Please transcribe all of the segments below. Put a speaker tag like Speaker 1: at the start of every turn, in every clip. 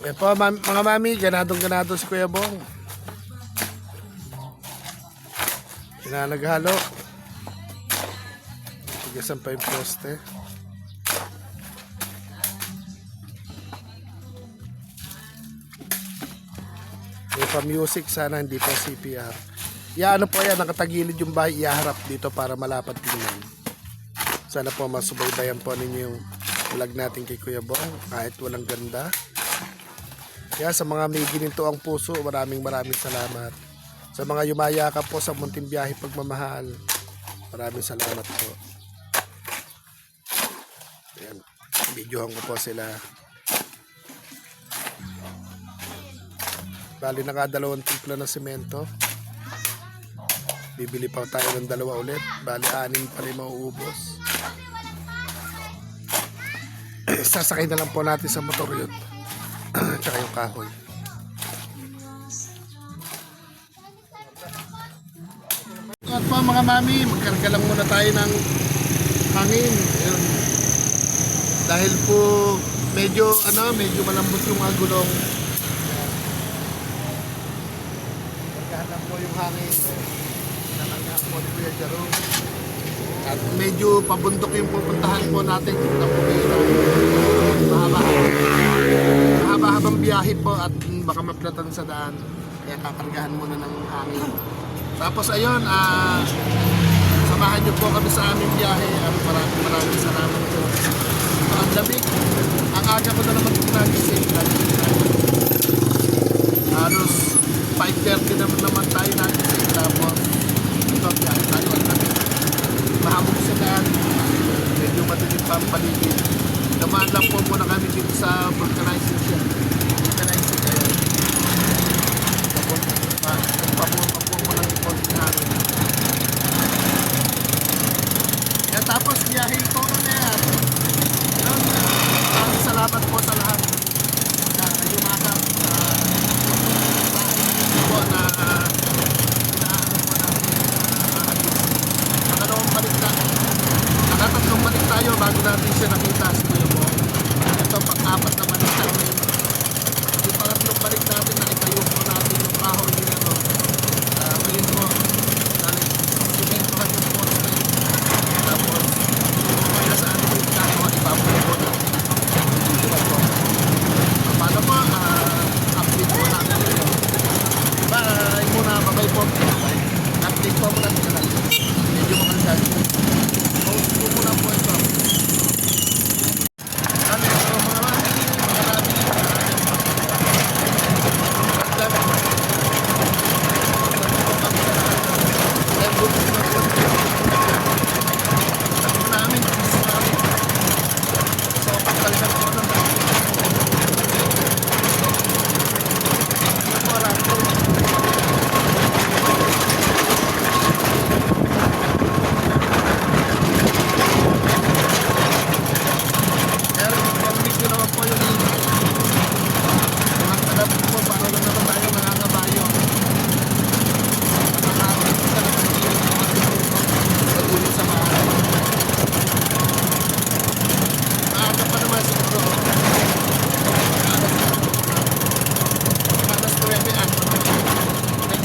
Speaker 1: Yan po mga mami, ganado si Kuya Bong. Naghalo. Tigasan pa yung poste. May pa-music, sana hindi pa CPR. Ano po yan, nakatagilid yung bahay, iharap dito para malapat tingnan. Sana po masubaybayan po ninyo yung vlog natin kay Kuya Bong, kahit walang ganda. Sa mga may gininto ang puso, maraming salamat. Sa mga yumayakap po sa munting biyahe pagmamahal, maraming salamat po. Ayan, videohan ko po sila. Bali nakadalawang timpla ng semento. Bibili pa tayo ng dalawa ulit. Bali 6 pa rin mauubos. Sasakay na lang po natin sa motor yun. Tsaka yung kahoy. At po mga mami, magkarga lang muna tayo ng hangin. Ayun. Dahil po medyo malambot yung mga gulong. Kargahan lang po yung hangin. Nakargahan po ni Kuya Jarong. At medyo pabundok yung pupuntahan po natin. Mahaba-habang biyahe po at baka maplatan sa daan. Kaya kakargahan muna ng hangin. Tapos ayun, samahan niyo po kami sa aming biyahe. Maraming salamat po. Ang lamig. Ang aga ko na naman po nagising. Halos 5:30 naman tayo nagising. Tapos ito, biyahe tayo. Ang lamig. Mahamog sa daan. Medyo madilim pa ang paligid. Namaan lang po muna kami dito sa vulcanizing siya. Vulcanizing kayo. Tapos biyahe po na yan. Salamat po sa lahat na yumakap po na nakalawang balik na. Nakatatlong balik tayo bago natin siya nakita si Kuya Bong. Ito pang-apat na balik natin. Yung pangatlong balik natin na itayo po natin yung kahoy nila. Ngayon po simentohan yung poste. Tapos kaya sa atin yung kahoy ipapulo na. Paano po update po natin yun. Bye muna, babay po. Update po muna nila. Medyo makalsad. Post po muna po ito.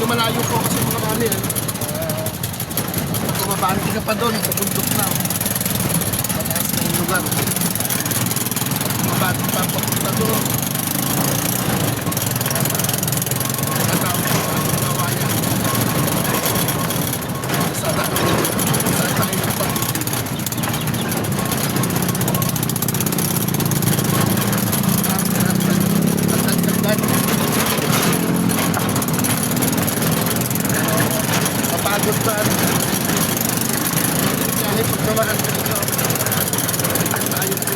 Speaker 1: Malayo po kasi mga kami bumabangki ka pa doon sa bundok na mataas na yung lugar bumabangki pa papunta doon nakatawag po ang kawayan sa tayo ng pag-ibig pagod ba? Kahit pagkamahan ko ito tayo po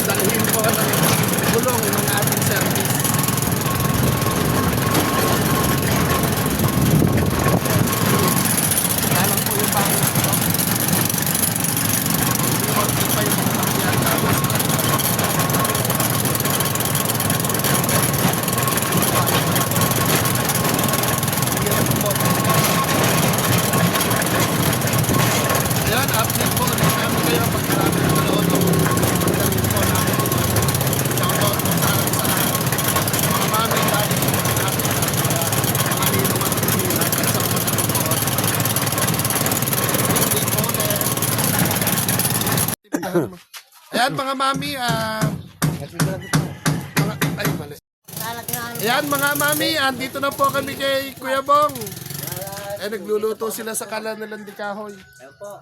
Speaker 1: dalhin po ng gulong ng Ayan mga mami, ay mali. Ayan mga mami, andito na po kami kay Kuya Bong. Nagluluto sila sa kalan nilang di kahoy.
Speaker 2: Ayan po.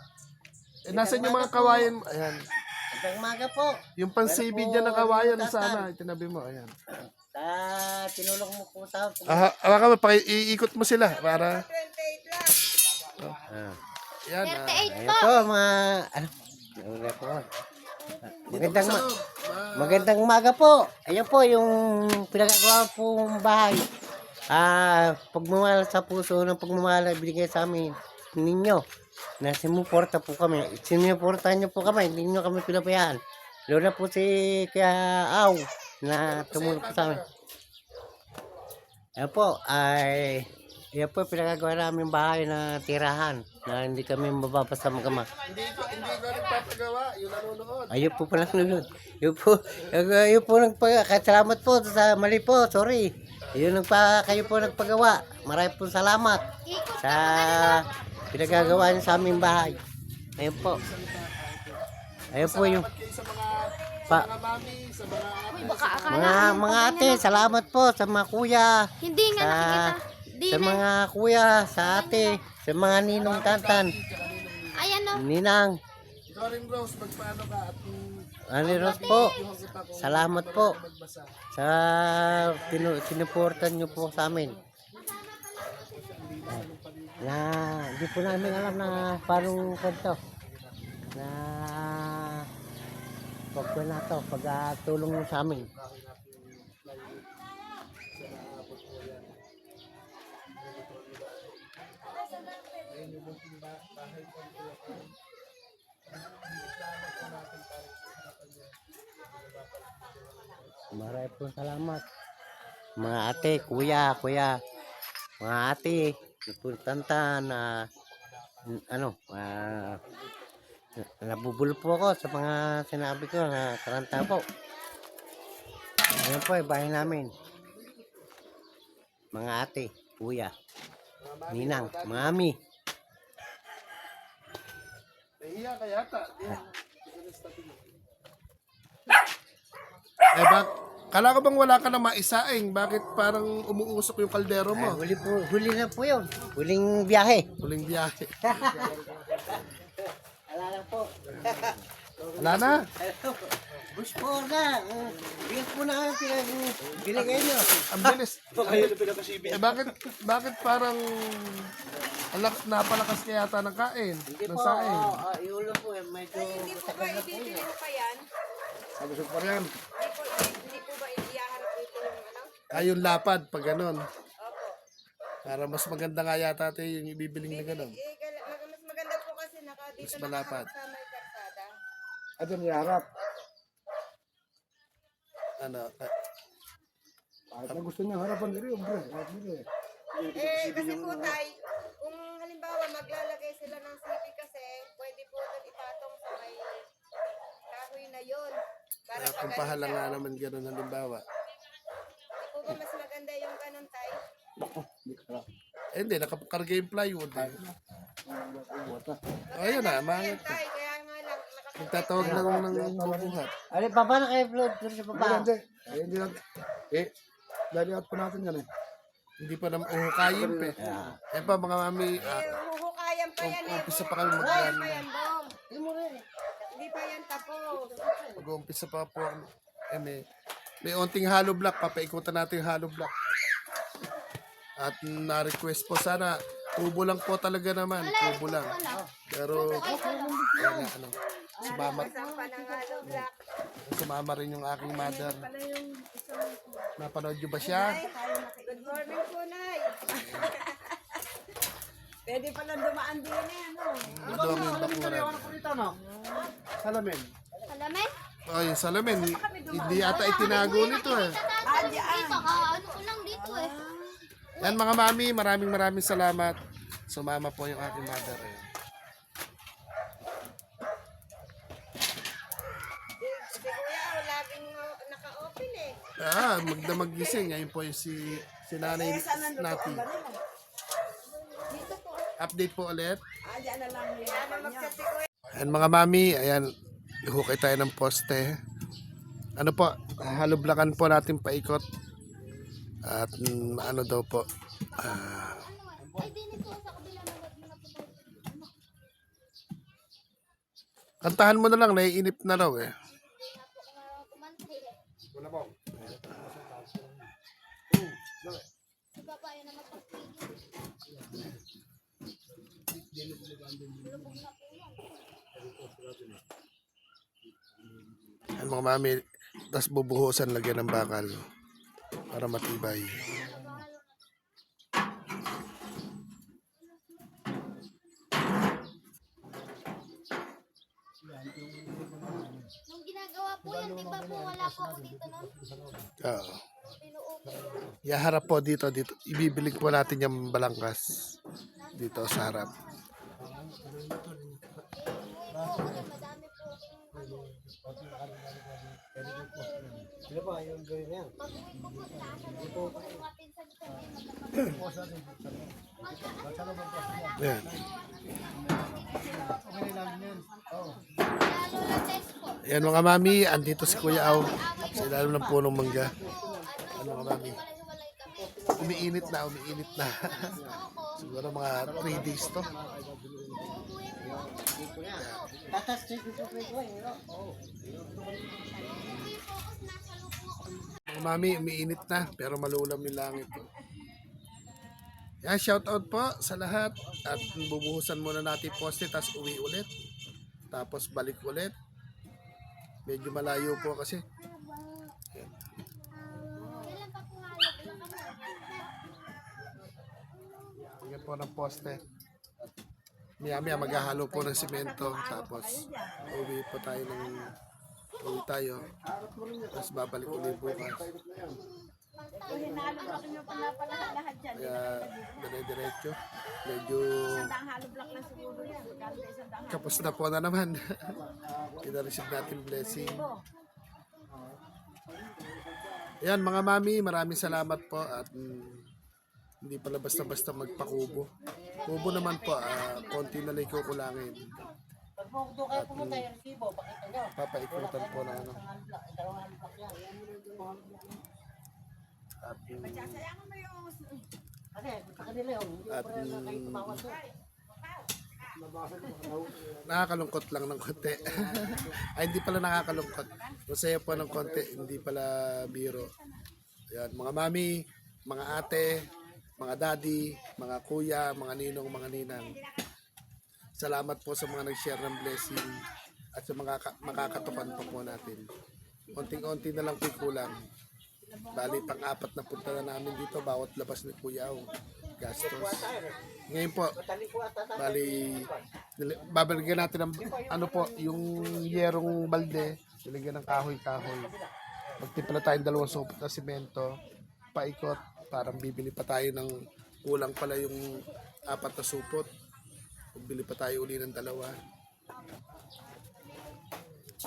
Speaker 1: Nasaan yung mga kawayan? Ayan.
Speaker 2: Magandang umaga po.
Speaker 1: Yung pansibi dyan ng kawayan sana, itinabi mo. Ayan.
Speaker 2: Tinulong mo po sa...
Speaker 1: Hawakan mo, iikot mo sila para...
Speaker 3: 28 lang.
Speaker 1: Ayan.
Speaker 2: 38 po. Mga... Ano po? Magandang umaga po. Ayan po yung pinagagawa pong bahay. Pagmamahal sa puso ng pagmamahal na binigay sa amin ninyo. Na sinuporta po kami. Sinuportahan niyo po kami. Hindi niyo kami pinabayaan. Lalo na po si Kaya Aw na tumulong po sa amin. Ayan po, ayan po pinagagawa namin bahay na tirahan na hindi kami mababasa magama.
Speaker 1: Hindi ko nagpapagawa, yung nanonood.
Speaker 2: Ayun po pala nanonood. Yun po salamat po sa mali po, sorry. Kayo po nagpagawa. Maraming po salamat sa pinagagawa niyo sa aming bahay. Ayun po. Ayun po yung...
Speaker 1: Sa mga mami, sa
Speaker 2: mga ate, salamat po sa mga kuya.
Speaker 3: Hindi nga nakikita. Di
Speaker 2: Sa
Speaker 3: na.
Speaker 2: mga kuya, sa ate, sa mga ninong tantan,
Speaker 3: Ayan o.
Speaker 2: ninang,
Speaker 1: Ikaw rin Rose, magpaano ka at
Speaker 2: Ani Ros po. Salamat po sa sinuportan niyo po sa amin. Na hindi po namin alam na parang kanto na pagtulong niyo sa amin. Maraming po salamat. Mga ate, kuya, mga ate, napuntanta na nabubul po ako sa mga sinabi ko na karanta po. Ayan po, bahay namin. Mga ate, kuya, ninang, mami.
Speaker 1: nahiya ka yata. Kala ko bang wala ka na maisaing? Bakit parang umuusok yung kaldero mo?
Speaker 2: Huli na po yun. Huling biyahe.
Speaker 1: Huling biyahe.
Speaker 2: Wala na po.
Speaker 1: Wala na?
Speaker 2: Bush po na. Bilis po na ang binigay nyo.
Speaker 1: Ang bilis. Bakit parang napalakas ka yata ng kain?
Speaker 2: Hindi
Speaker 1: Ng
Speaker 2: po.
Speaker 1: saing?
Speaker 2: Iulo po. Medyo matagal na po yun.
Speaker 3: Ano pa yan?
Speaker 1: Abusog pa rin.
Speaker 3: Hindi po ba iyaharap dito yung ano?
Speaker 1: Yung lapad, pag ganon.
Speaker 3: Opo.
Speaker 1: Para mas maganda nga yata ate yung ibibiling na ganon.
Speaker 3: Mas maganda po kasi dito
Speaker 1: Mas malapad.
Speaker 3: sa may kalsada.
Speaker 1: At yung harap. Ano?
Speaker 4: Kung gusto niya harapan diri, bro.
Speaker 3: Kasi po tay, kung halimbawa maglalagay sila ng sipi kasi, pwede po doon ipatong sa may kahoy na yun. Para
Speaker 1: Kung pahala nga naman ganon halimbawa.
Speaker 3: Di po ba mas maganda yung ganun tay?
Speaker 1: Hindi, nakakarga yung plywood. Ayun na, mga
Speaker 3: Tay, kaya nga lang,
Speaker 1: nagtatawag na lang ng bubuhat.
Speaker 2: Ano, baba na kayo, Floyd. Doon sa baba.
Speaker 4: Hindi. Hindi lang. Dali out pa natin yan eh.
Speaker 1: Hindi pa naman uhukayin pa. Eh pa mga mami,
Speaker 3: huhukayan pa yan eh.
Speaker 1: umpisa pa kami
Speaker 3: Huhukayan
Speaker 1: mag-ano.
Speaker 3: pa yan, Bong. Hindi pa yan tapos.
Speaker 1: Mag-uumpisa pa po. May onting hollow block. Papaikutan natin yung hollow block. At na-request po sana. Tubo lang po talaga naman. Tubo lang. Pero, sumama rin yung aking mother. Napanood nyo ba siya?
Speaker 3: Good morning po, Nay. Pwede pala dumaan din eh, ano?
Speaker 1: Doon yung bakuran.
Speaker 4: Salamin.
Speaker 3: Alamin?
Speaker 1: Oh, yung salamin. Hindi ata itinago nito eh.
Speaker 3: Dito ka, ano ko lang dito eh.
Speaker 1: Yan mga mami, maraming salamat. Sumama po yung aking mother. Ayan.
Speaker 3: Si Kuya, laging naka-open eh.
Speaker 1: Magdamagising. Ngayon po yung si Nanay Nati. Update po ulit.
Speaker 3: Ano magsa si Kuya?
Speaker 1: Ayan mga mami, ayan. Ihukay tayo ng poste. Ano po, halublakan po natin paikot. At ano daw po, kantahan mo na lang, naiinip na raw eh. Yan mga mami, tapos bubuhusan lagyan ng bakal para matibay.
Speaker 5: Nung ginagawa po yan, di ba po wala po ako dito nun?
Speaker 1: Oo.
Speaker 5: Pinuupo.
Speaker 1: Iharap po dito. Ibibilig po natin yung balangkas dito sa harap.
Speaker 5: Madami po
Speaker 2: Ano ba yung gawin yan?
Speaker 1: Yan. Yan mga mami, andito si Kuya Aw sa ilalim ng punong mangga. Ano mga mami? Umiinit na. Siguro mga 3 days to.
Speaker 2: Tatas dito po ko eh.
Speaker 1: Mga mami, umiinit na pero malulam yung langit. Yan, shout out po sa lahat. At bubuhusan muna natin poste tapos uwi ulit. Tapos balik ulit. Medyo malayo po kasi. Tingnan po ng poste. Maya maghahalo po ng simento. Tapos uwi tayo. Tapos babalik ulit bukas. Kaya dire-diretso. Medyo kapos na po na naman. Pinareceive natin blessing. Ayan mga mami, maraming salamat po at hindi pala basta-basta magpakubo. Kubo naman po, konti na lang kukulangin.
Speaker 2: Pag po kayo pumunta yung resibo, pakita nyo.
Speaker 1: Papaikutan po na ano. At,
Speaker 2: Kasi, sa kanila yun, hindi
Speaker 1: At,
Speaker 2: pa rin kayo tumawag doon.
Speaker 1: nakakalungkot lang ng konti. Ay, hindi pala nakakalungkot. Masaya po ng konti, hindi pala biro. Ayan, mga mami, mga ate, mga daddy, mga kuya, mga ninong, mga ninang. Salamat po sa mga nag-share ng blessing at sa mga makakatukan po natin. Konting-konti na lang po kulang. Bali, pang-apat na punta na namin dito, bawat labas ni Kuya Aw. Gastos. Ngayon po, bali, babalikan natin ng, ano po, yung yerong balde, nilagyan ng kahoy-kahoy. Magtimpla tayong 2 supot na simento, paikot, parang bibili pa tayo ng, kulang pala yung 4 na supot. Bili pa tayo uli ng 2.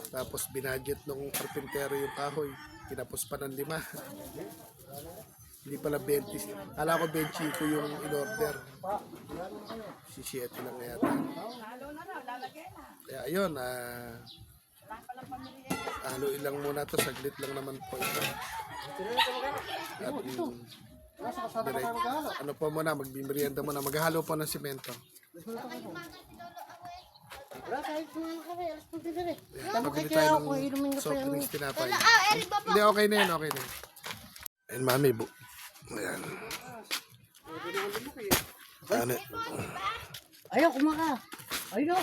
Speaker 1: Tapos binadget nung karpintero yung kahoy. Kinapos pa ng 5. Hindi pala 20. Kala ko 20 ko yung in-order. 17 lang yata. Kaya ayun, halo ilang muna to. Saglit lang naman po ito. At ano po muna, magbimerienda muna. Maghalo po ng simento.
Speaker 2: Wala kahit kung kami, alas po din eh.
Speaker 1: Pabili tayo ng soft drinks tinapay. Hindi, okay na yun, okay na yun. Ayun, mami, ayan. Ano?
Speaker 2: Ayaw, kumaka. Ayaw.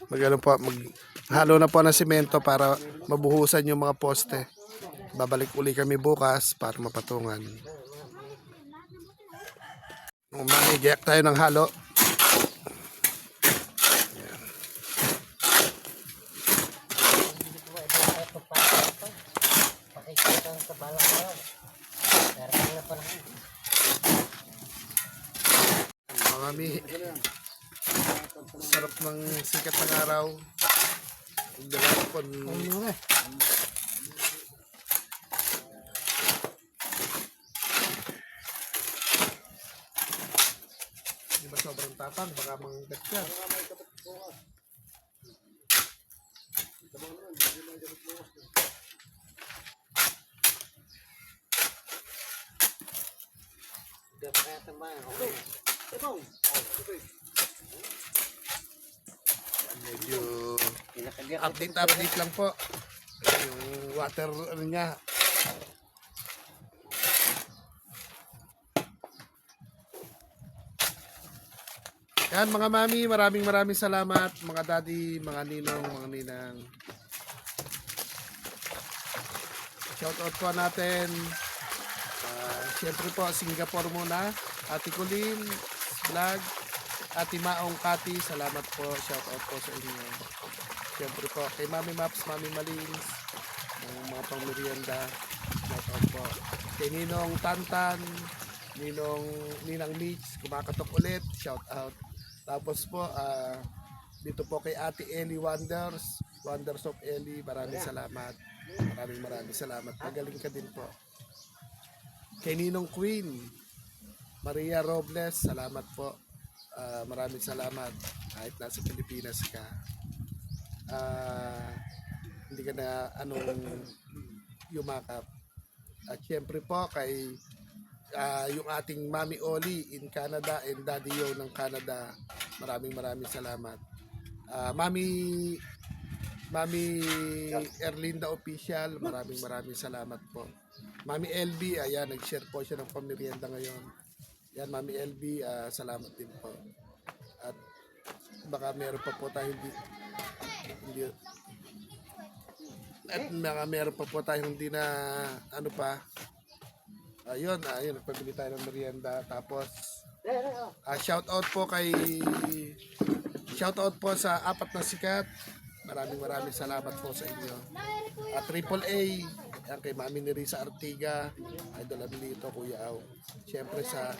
Speaker 1: Magano po, maghalo na po ng simento para mabuhusan yung mga poste. Babalik uli kami bukas para mapatungan. Mami, gayak tayo ng halo.
Speaker 2: Pakikita sa balang na yun. Meron na pala.
Speaker 1: Mga mami, sarap ng sikat ng araw. Dalawang di ba sobrang tapang? Baka manggat ka.
Speaker 2: Udah kaya tambahan. Okay.
Speaker 1: Medyo
Speaker 2: Pinakagyan.
Speaker 1: update lang po. Yung water ano niya. Yan mga mami, maraming salamat mga daddy, mga ninong, mga ninang. Shoutout po natin. Siyempre po, Singapore muna. Ate Colleen, vlog. Ate Maong Kati, salamat po. Shoutout po sa inyo. Siyempre po, kay Mami Maps, Mami Malins, ang mga pang merienda. Shoutout po. Kay Ninong Tantan, Ninang Mitch, kumakatok ulit. Shoutout. Tapos po, dito po kay Ate Ellie Wonders of Ellie, maraming salamat. Maraming salamat. Magaling ka din po. Kay Ninong Queen, Maria Robles, salamat po. Maraming salamat. Kahit nasa Pilipinas ka, hindi ka na yumakap. At syempre po kay yung ating Mami Oli in Canada and Daddy Yo ng Canada, maraming salamat. Mami Erlinda Official, maraming salamat po. Mami LB, ayan, nag-share po siya ng pamirienda ngayon. Yan, Mami LB, salamat din po. At baka meron pa po tayo hindi at baka meron pa po tayo hindi na ano pa. Ayun, nagpabili tayo ng merienda. Tapos shoutout po sa Apat na Sikat. Maraming salamat po sa inyo. Triple A, yan kay Mami ni Risa Artiga, Idol Abilito, Kuya Au. Siyempre sa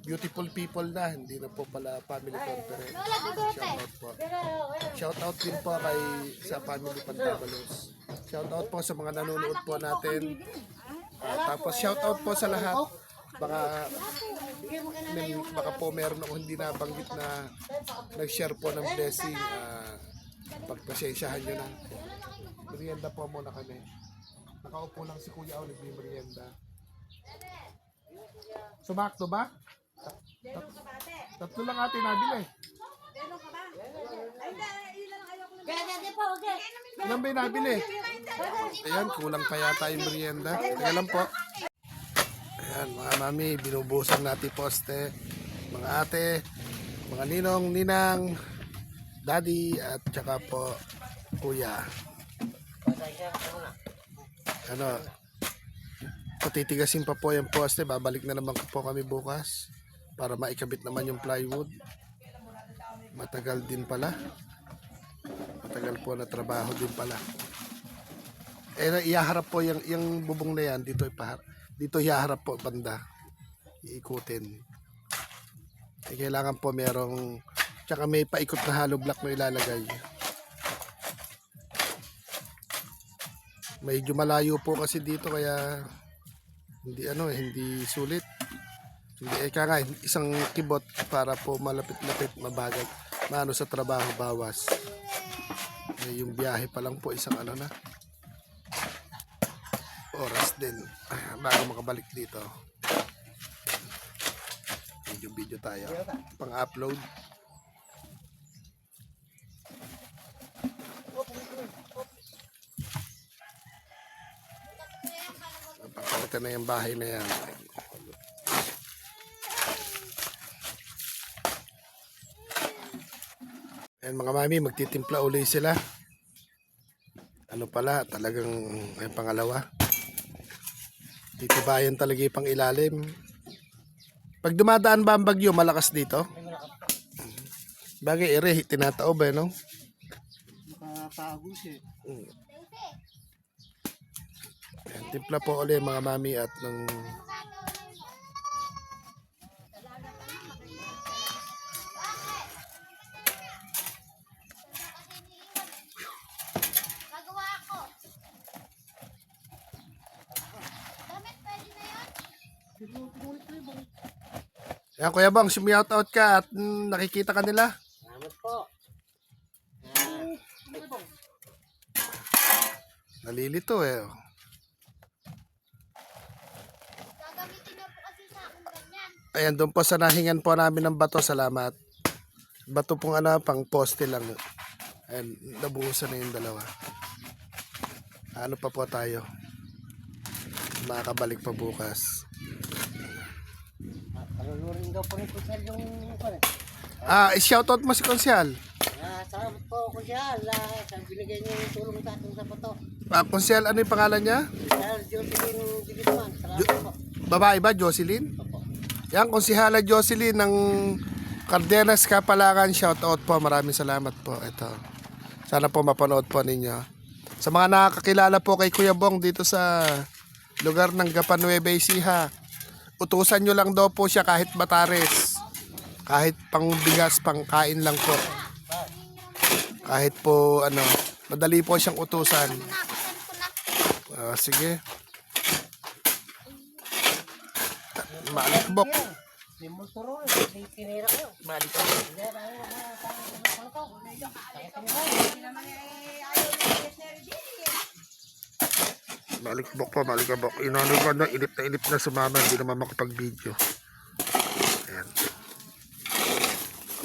Speaker 1: beautiful people na, hindi na po pala family conference. Shoutout po. Shoutout din po kay sa family Pantabalos. Shoutout po sa mga nanonood po natin. Tapos shoutout po sa lahat. Baka po meron ako hindi nabanggit na nag-share po ng blessing. Pagpasensyahan nyo na. Merienda po muna kami. Nakaupo lang si Kuya Au, nagbi-merienda. Sumakto ba? Tatlo lang ate nabili. Ilan ba yung nabili? Ayan, kulang pa yata yung merienda. Teka lang po. Ayan, mga mami, binubusan natin poste. Mga ate, mga ninong, ninang, daddy, at saka po kuya. Ano, patitigasin pa po yung poste. Babalik na naman po kami bukas para maikabit naman yung plywood. Matagal din pala. Matagal po na trabaho din pala. Iyaharap po yung bubong na yan. Dito iyaharap po banda. Iikutin. Kailangan po merong, tsaka may paikot na hollow block na ilalagay. Medyo malayo po kasi dito kaya hindi sulit. Kaya isang kibot para po malapit-lapit, mabagal, maano sa trabaho, bawas. Yung biyahe pa lang po isang na oras din bago makabalik dito. Video tayo pang-upload. Papalitan na yung bahay na yan. Ayan mga mami, magtitimpla uli sila. Ano pala, talagang ay pangalawa. Dito bayan talaga yung pang ilalim. Pag dumadaan ba ang bagyo, malakas dito? Bagay, tinataob no?
Speaker 4: Nakatagos eh.
Speaker 1: Ayan, timpla po ulit mga mami at nung
Speaker 5: Gagawa ako. Damit, pwede na yan?
Speaker 1: Ayan, Kuya Bang, shout out ka at nakikita ka nila.
Speaker 2: Salamat po.
Speaker 1: Nalilito eh.
Speaker 5: Gagamitin na po kasi sa akin ganyan.
Speaker 1: Ayan, doon po sa nahingan po namin ng bato. Salamat. Bato pong ano, pang poste lang. Ayan, nabuhusan na yung dalawa. Ano pa po tayo? Makakabalik pa bukas.
Speaker 2: Panunurin daw po ni Kusyal yung
Speaker 1: Shoutout mo si Konsyal.
Speaker 2: salamat po Kusyal sa binigay niyo yung tulong sa akin sa bato.
Speaker 1: Konsyal, ano yung pangalan niya?
Speaker 2: Kusyal Jocelyn Digitman, salamat po.
Speaker 1: Babae ba? Jocelyn?
Speaker 2: Opo.
Speaker 1: Yan, Konsihala Jocelyn ng Cardenas Kapalangan. Shoutout po. Maraming salamat po. Ito. Sana po mapanood po ninyo. Sa mga nakakakilala po kay Kuya Bong dito sa lugar ng Gapan Nueva Ecija, utusan nyo lang daw po siya kahit Batares. Kahit pang bigas, pang kain lang po. Kahit po ano, madali po siyang utusan.
Speaker 5: Nakutan ko na.
Speaker 1: Sige. Malikbok.
Speaker 2: May motor may kinira kayo.
Speaker 1: Malikbok. Malikbok po, malikbok. Inano ko na, inip na sumama, hindi naman makapag-video. Ayan.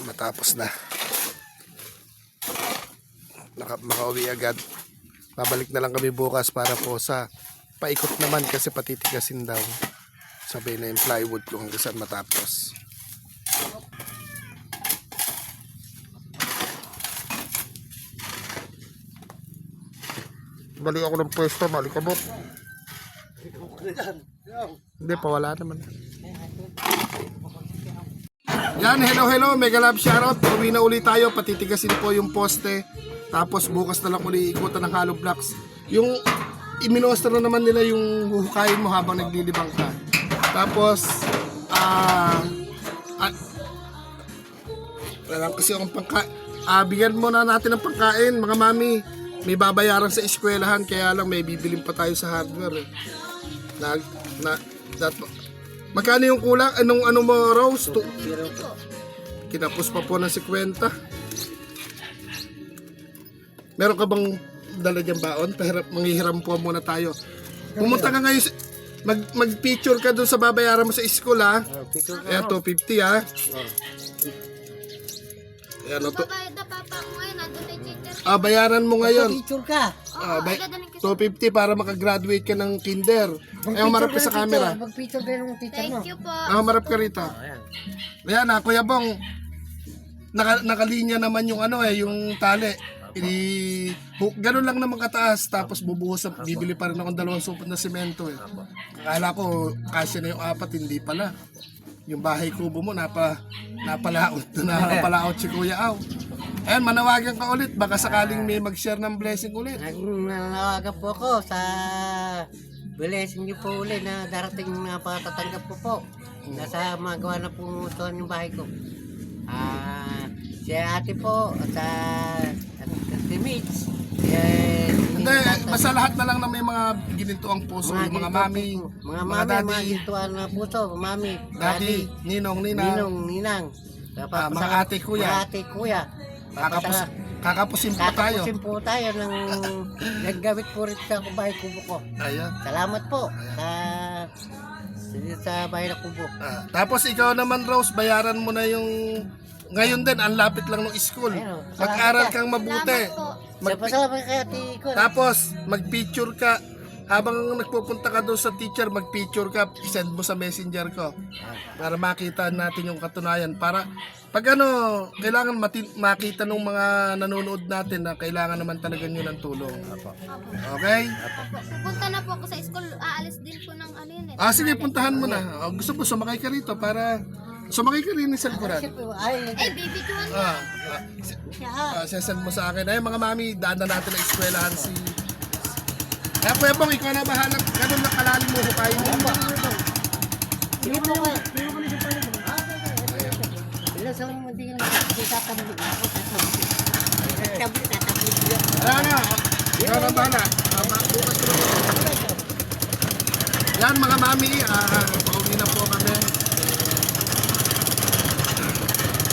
Speaker 1: Matapos na. Makauwi agad. Babalik na lang kami bukas para po sa paikot naman kasi patitigasin daw. Sabay na yung plywood kung hanggang saan matapos. Balik ako ng pwesto, balik ka mo. Hindi pa, wala naman. Yan, hello, mega love shoutout. Uwi na ulit tayo, patitigasin po yung poste. Tapos bukas na lang uli ikutan ng hollow blocks. Yung iminostra na naman nila yung huhukayin mo habang naglilibang ka. Tapos, wala kasi akong pangkain. Bigyan muna natin ng pangkain, mga mami. May babayaran sa eskwelahan, kaya lang may bibilin pa tayo sa hardware. Magkano yung kulang? Anong ano mo, Rose? Kinapos pa po ng 50. Meron ka bang dala dyan baon? Manghihiram po muna tayo. Pumunta ka ngayon, mag-picture ka dun sa babayaran mo sa school, ha? Ayan, 250, ha? Ayan,
Speaker 5: Babayad na papa ko ngayon. Nandun na yung cheater.
Speaker 1: bayaran mo ngayon.
Speaker 2: Picture ka.
Speaker 1: 250 para makagraduate ka ng kinder. Ayaw marap ka sa camera.
Speaker 2: Mag-picture ka ng teacher mo.
Speaker 5: Thank you po.
Speaker 1: Marap ka rito. Ayan, Kuya Bong. Nakalinya naman yung ano yung tali. Ganun lang naman kataas, tapos bubuhos bibili pa rin akong 2 supot na semento. Akala ko kasya na yung 4, hindi pala. Yung bahay kubo mo napalaot si Kuya Aw. Ayan, manawagan ka ulit, baka sakaling may mag-share ng blessing ulit.
Speaker 2: Nanawagan po ko sa blessing niyo po ulit na darating na patatanggap ko po. Nasa magawa na po yung bahay ko. Si ate po, sa si Mitch.
Speaker 1: Hindi, basta lahat na lang na may mga ginintuang puso, yung mga mami,
Speaker 2: mga daddy, mga gintuan na puso, mami,
Speaker 1: daddy, ninong,
Speaker 2: ninang,
Speaker 1: mga ate, kuya.
Speaker 2: Mga ate, kuya.
Speaker 1: Kakapusin po tayo.
Speaker 2: Kakapusin po tayo ng naggamit po rin sa bahay kubo ko.
Speaker 1: Ayan.
Speaker 2: Salamat po sa bahay na kubo.
Speaker 1: Tapos ikaw naman, Rose, bayaran mo na yung ngayon din, ang lapit lang ng school.
Speaker 2: Ayun,
Speaker 1: Mag-aral kang mabuti.
Speaker 2: Salamat kay ate ko.
Speaker 1: Tapos, mag-picture ka. Habang nagpupunta ka doon sa teacher, mag-picture ka, send mo sa messenger ko. Para makita natin yung katunayan. Para, pag kailangan makita ng mga nanonood natin na kailangan naman talaga nyo ng tulong. Okay?
Speaker 5: Punta na po ako sa school. Aalis din po ng ano yun
Speaker 1: Sige, puntahan mo na. Gusto mo, sumakay ka rito para... Sumakay ka rin sa likuran.
Speaker 5: baby tuwan mo.
Speaker 1: Sesend mo sa akin. Ay, mga mami, daan na natin ang eskwelahan si... Kaya Kuya Bong, ikaw na bahala. Ganun na kalalim mo, hukayin mo.
Speaker 2: Sige po ka. Ilan sa mga hindi ka nagtatabli.
Speaker 1: Kaya na, ikaw na bahala. Bukas ko na. Yan mga mami, pauwi na po kami.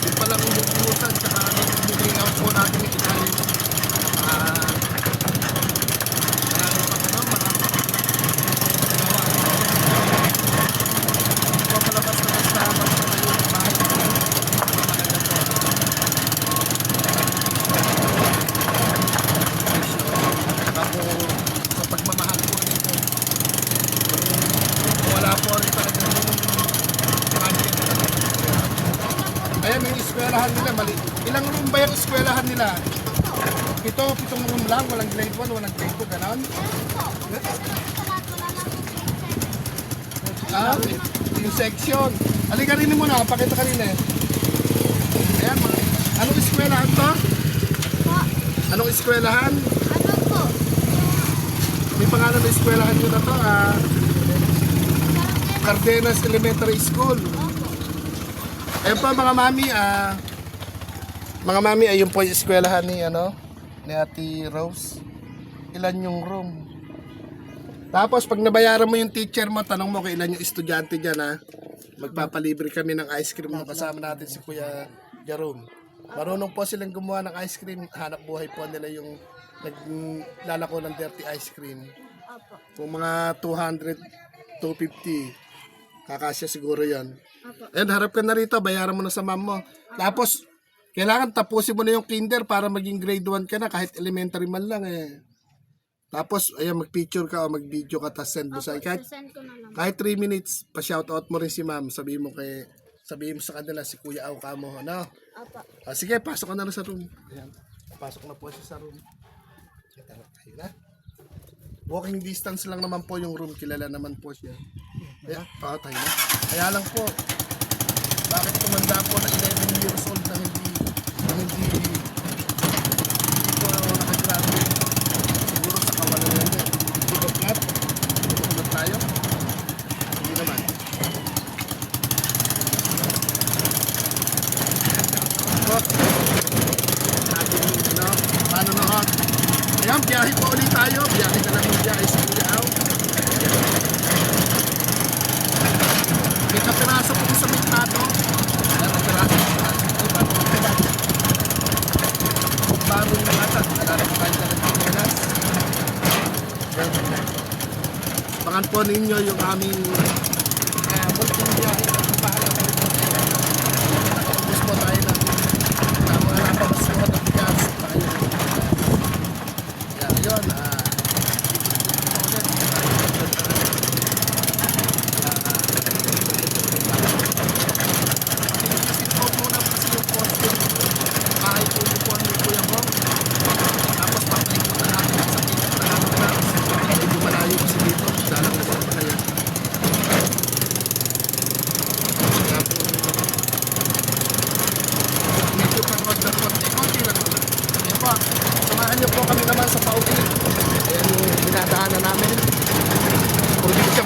Speaker 1: Yung palang umuusan, tsaka bumili out po natin yung ilalim. Maraming eskwelahan nila. Mali. Ilang room ba yung eskwelahan nila? Pitong room lang. Walang grade 1, walang grade 2, ganon? Ah, yung section. Halika rin mo na, pakita ka rin eh. Ayan, anong eskwelahan to? Anong eskwelahan?
Speaker 5: Ano po?
Speaker 1: May pangalan na eskwelahan nyo na to, Cardenas Elementary School. Ayun po mga mami, ayun po yung eskwelahan ni, ni Ate Rose. Ilan yung room? Tapos pag nabayaran mo yung teacher mo, tanong mo kung ilan yung estudyante dyan ha. Magpapalibre kami ng ice cream na kasama natin si Kuya Jerome. Marunong po silang gumawa ng ice cream. Hanap buhay po nila yung naglalako ng dirty ice cream.
Speaker 5: Opo.
Speaker 1: Kung mga 200, 250, kakasya siguro yan.
Speaker 5: Opo.
Speaker 1: And harap ka na rito, bayaran mo na sa mom mo. Tapos, kailangan tapusin mo na yung kinder para maging grade 1 ka na kahit elementary man lang eh. Tapos, ayan, mag-picture ka o mag-video ka, tapos send mo sa
Speaker 5: Send ko na naman.
Speaker 1: kahit 3 minutes, pa-shoutout mo rin si ma'am. Sabihin mo sa kanila si Kuya Au ka mo, ano?
Speaker 5: Opo.
Speaker 1: Sige, pasok ka na rin sa room. Ayan, pasok na po siya sa room. Ito na tayo na. Walking distance lang naman po yung room, kilala naman po siya. Ayan, tayo na. Kaya lang po, bakit tumanda po na 11 years old na hindi po nakagraduate? Siguro sa kawalan na yun. Siguro flat? Siguro tayo? Hindi naman. Po, paano na ho? Ayan, biyahe po ulit tayo. Biyahe na lang yung biyahe sa Kuya Au. May kapiraso po sa mitado. Ayan, kapiraso po sa mitado. Bago yung lahat. Alam po tayo na nagpipilas. Abangan po ninyo yung aming multing biyahe na paalam po po tayo. Nakapagpus po tayo ng mga napapasuhan ng bigas. Kaya yun, samahan niyo po kami naman sa pauwi. Ayan yung dinadaanan namin.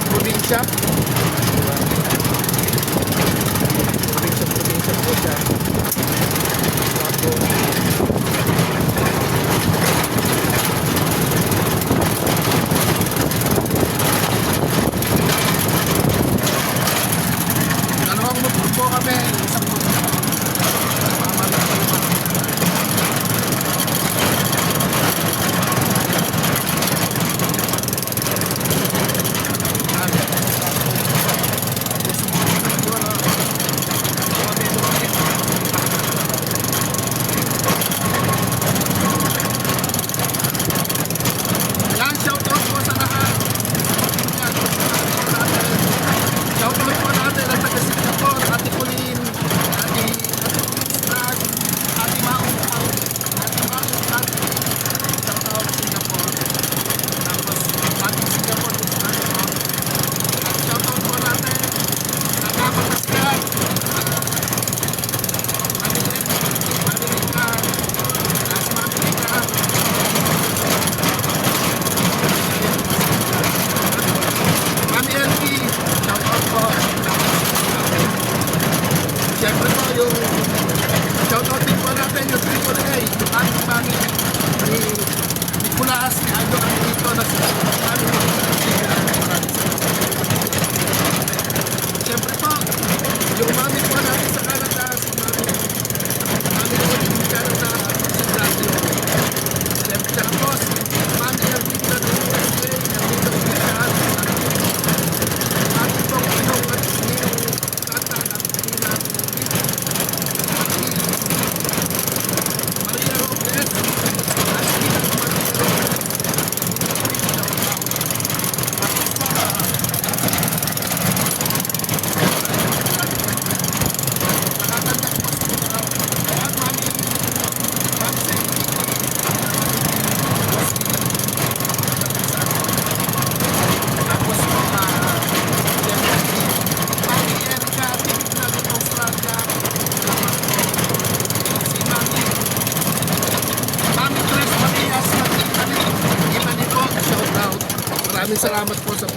Speaker 1: Probinsya. Probinsya po siya. Dalawang motor po kami. Isang motor.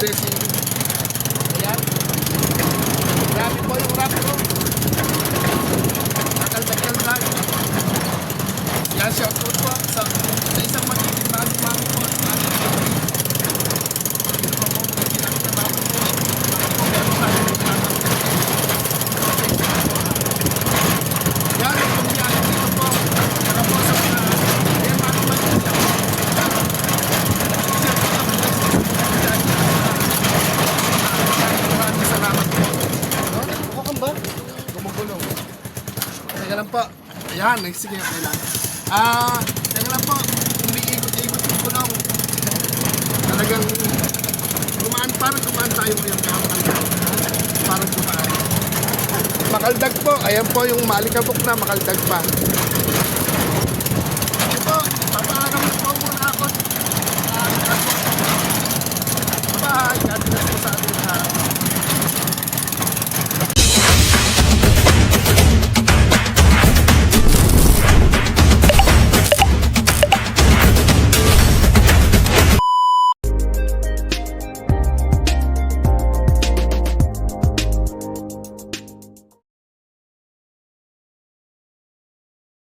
Speaker 1: dressing. Ayan. Grabe po yung wrap ko. Nakaldag-kaldag. Yan, shout out po sa isang magiging mami po. Yan, yung kumiyari dito po. Saka po sa mga ayan, mga magiging maraming salamat po.
Speaker 2: Bukang ba?
Speaker 1: Gumugulong. Teka lang po. Ayan, sige, okay lang. Teka lang po. Umiikot-ikot yung gulong. Talagang parang gumaan tayo ngayon. Parang gumaan. Makaldag po. Ayan po yung malikabok na makaldag pa.